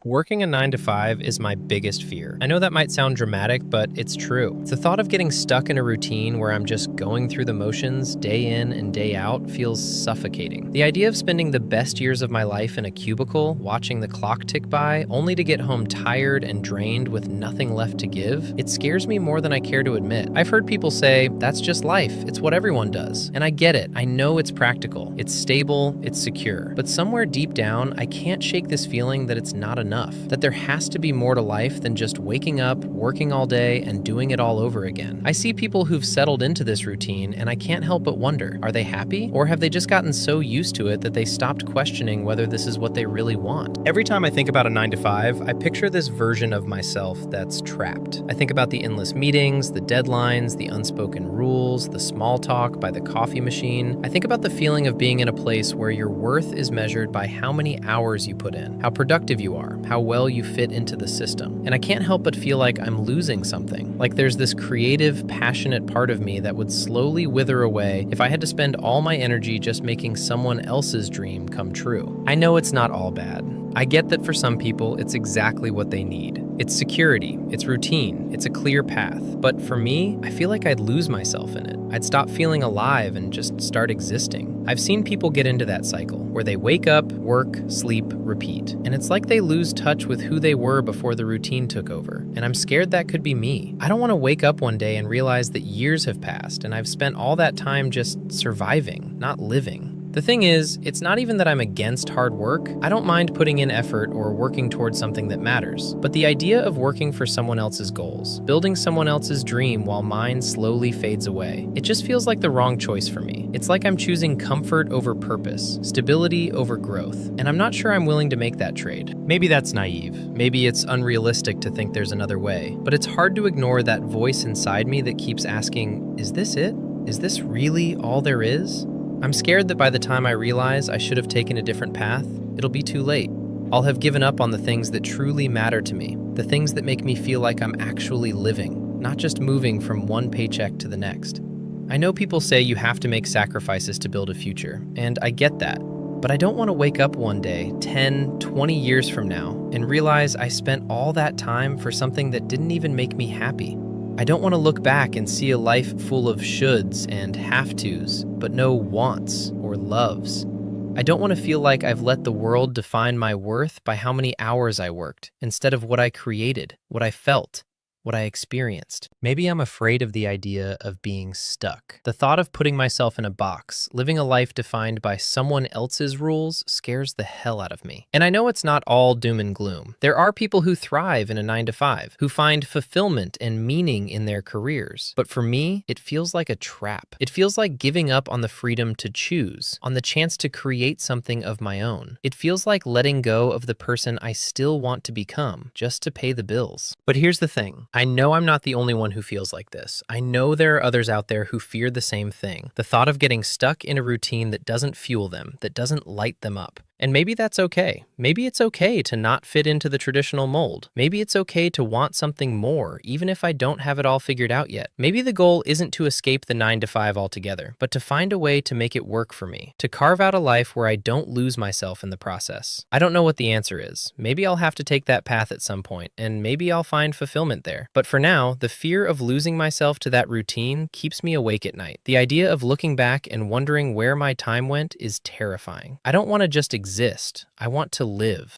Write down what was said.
Working a 9 to 5 is my biggest fear. I know that might sound dramatic, but it's true. The thought of getting stuck in a routine where I'm just going through the motions day in and day out feels suffocating. The idea of spending the best years of my life in a cubicle, watching the clock tick by, only to get home tired and drained with nothing left to give, it scares me more than I care to admit. I've heard people say, that's just life, it's what everyone does. And I get it, I know it's practical, it's stable, it's secure. But somewhere deep down, I can't shake this feeling that it's not enough. That there has to be more to life than just waking up, working all day, and doing it all over again. I see people who've settled into this routine, and I can't help but wonder, are they happy? Or have they just gotten so used to it that they stopped questioning whether this is what they really want? Every time I think about a 9 to 5, I picture this version of myself that's trapped. I think about the endless meetings, the deadlines, the unspoken rules, the small talk by the coffee machine. I think about the feeling of being in a place where your worth is measured by how many hours you put in, how productive you are, how well you fit into the system. And I can't help but feel like I'm losing something. Like there's this creative, passionate part of me that would slowly wither away if I had to spend all my energy just making someone else's dream come true. I know it's not all bad. I get that for some people, it's exactly what they need. It's security, it's routine, it's a clear path. But for me, I feel like I'd lose myself in it. I'd stop feeling alive and just start existing. I've seen people get into that cycle, where they wake up, work, sleep, repeat. And it's like they lose touch with who they were before the routine took over. And I'm scared that could be me. I don't want to wake up one day and realize that years have passed and I've spent all that time just surviving, not living. The thing is, it's not even that I'm against hard work. I don't mind putting in effort or working towards something that matters. But the idea of working for someone else's goals, building someone else's dream while mine slowly fades away, it just feels like the wrong choice for me. It's like I'm choosing comfort over purpose, stability over growth, and I'm not sure I'm willing to make that trade. Maybe that's naive. Maybe it's unrealistic to think there's another way. But it's hard to ignore that voice inside me that keeps asking, is this it? Is this really all there is? I'm scared that by the time I realize I should have taken a different path, it'll be too late. I'll have given up on the things that truly matter to me, the things that make me feel like I'm actually living, not just moving from one paycheck to the next. I know people say you have to make sacrifices to build a future, and I get that. But I don't want to wake up one day, 10, 20 years from now, and realize I spent all that time for something that didn't even make me happy. I don't want to look back and see a life full of shoulds and have-tos, but no wants or loves. I don't want to feel like I've let the world define my worth by how many hours I worked, instead of what I created, what I felt, what I experienced. Maybe I'm afraid of the idea of being stuck. The thought of putting myself in a box, living a life defined by someone else's rules, scares the hell out of me. And I know it's not all doom and gloom. There are people who thrive in a 9 to 5, who find fulfillment and meaning in their careers. But for me, it feels like a trap. It feels like giving up on the freedom to choose, on the chance to create something of my own. It feels like letting go of the person I still want to become, just to pay the bills. But here's the thing. I know I'm not the only one who feels like this. I know there are others out there who fear the same thing. The thought of getting stuck in a routine that doesn't fuel them, that doesn't light them up. And maybe that's okay. Maybe it's okay to not fit into the traditional mold. Maybe it's okay to want something more, even if I don't have it all figured out yet. Maybe the goal isn't to escape the 9 to 5 altogether, but to find a way to make it work for me, to carve out a life where I don't lose myself in the process. I don't know what the answer is. Maybe I'll have to take that path at some point, and maybe I'll find fulfillment there. But for now, the fear of losing myself to that routine keeps me awake at night. The idea of looking back and wondering where my time went is terrifying. I don't want to just exist. I want to live.